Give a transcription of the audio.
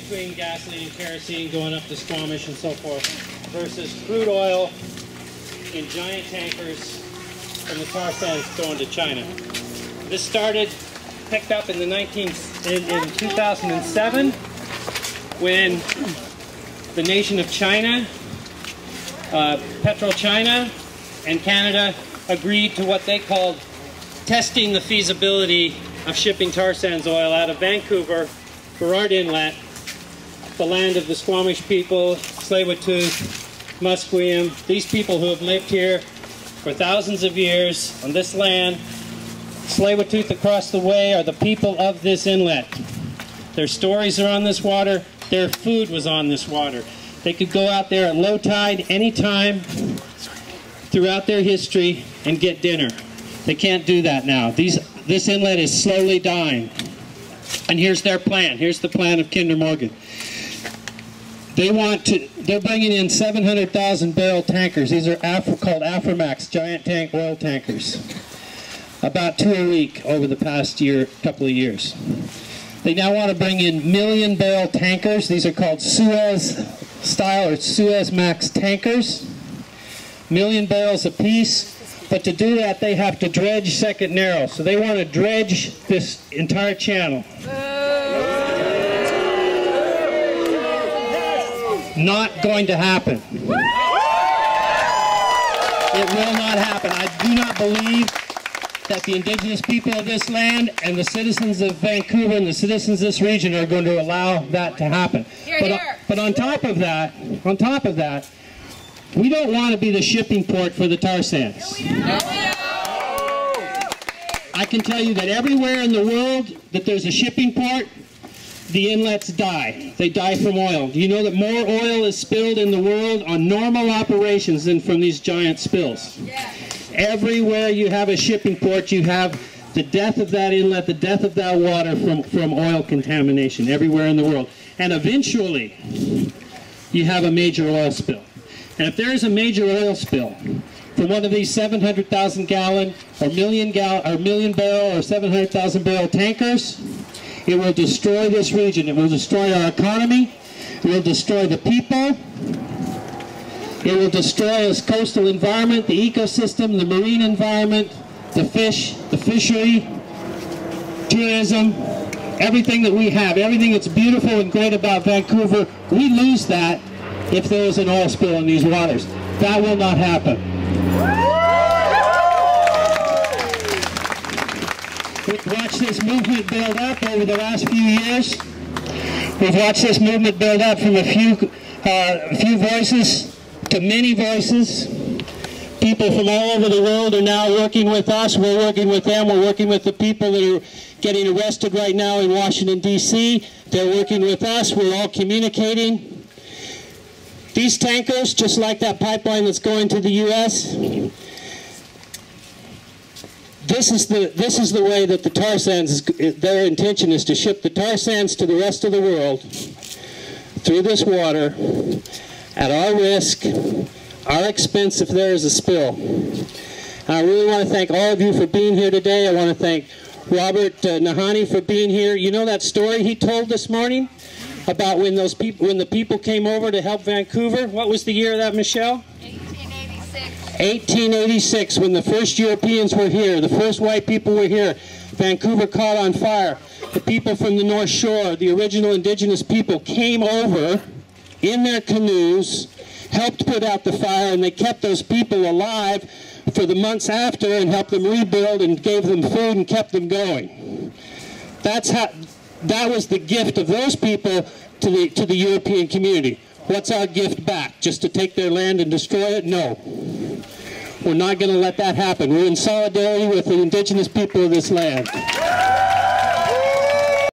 between gasoline and kerosene going up to Squamish and so forth versus crude oil in giant tankers from the tar sands going to China. This picked up in 2007 when the nation of China, PetroChina and Canada agreed to what they called testing the feasibility of shipping tar sands oil out of Vancouver, Burrard Inlet, the land of the Squamish people, Tsleil-Waututh, Musqueam, these people who have lived here for thousands of years on this land. Tsleil-Waututh across the way are the people of this inlet. Their stories are on this water. Their food was on this water. They could go out there at low tide anytime throughout their history and get dinner. They can't do that now. This inlet is slowly dying. And here's their plan. Here's the plan of Kinder Morgan. They're bringing in 700,000 barrel tankers. These are called Aframax, giant tank oil tankers. About 2 a week over the past couple of years. They now want to bring in million barrel tankers. These are called Suez style or Suez Max tankers. 1,000,000 barrels apiece. But to do that, they have to dredge Second Narrow. So they want to dredge this entire channel. Not going to happen. It will not happen. I do not believe that the indigenous people of this land and the citizens of Vancouver and the citizens of this region are going to allow that to happen. But on top of that, we don't want to be the shipping port for the tar sands. I can tell you that everywhere in the world that there's a shipping port, the inlets die. They die from oil. Do you know that more oil is spilled in the world on normal operations than from these giant spills? Everywhere you have a shipping port, you have the death of that inlet, the death of that water from oil contamination everywhere in the world. And eventually, you have a major oil spill. And if there is a major oil spill from one of these 700,000 gallon or million barrel or 700,000 barrel tankers, it will destroy this region. It will destroy our economy. It will destroy the people. It will destroy this coastal environment, the ecosystem, the marine environment, the fish, the fishery, tourism, everything that we have, everything that's beautiful and great about Vancouver. We lose that if there is an oil spill in these waters. That will not happen. We've watched this movement build up over the last few years. We've watched this movement build up from a few voices to many voices. People from all over the world are now working with us. We're working with them. We're working with the people that are getting arrested right now in Washington, D.C. They're working with us. We're all communicating. These tankers, just like that pipeline that's going to the U.S., this is the way that the tar sands, their intention is to ship the tar sands to the rest of the world through this water at our risk, our expense if there is a spill. And I really want to thank all of you for being here today. I want to thank Robert Nahani for being here. You know that story he told this morning about when the people came over to help Vancouver? What was the year of that, Michelle? 1886, when the first Europeans were here, the first white people were here. Vancouver caught on fire. The people from the North Shore, the original indigenous people, came over in their canoes, helped put out the fire, and they kept those people alive for the months after and helped them rebuild and gave them food and kept them going. That was the gift of those people to the European community. What's our gift back? Just to take their land and destroy it? No. We're not going to let that happen. We're in solidarity with the indigenous people of this land.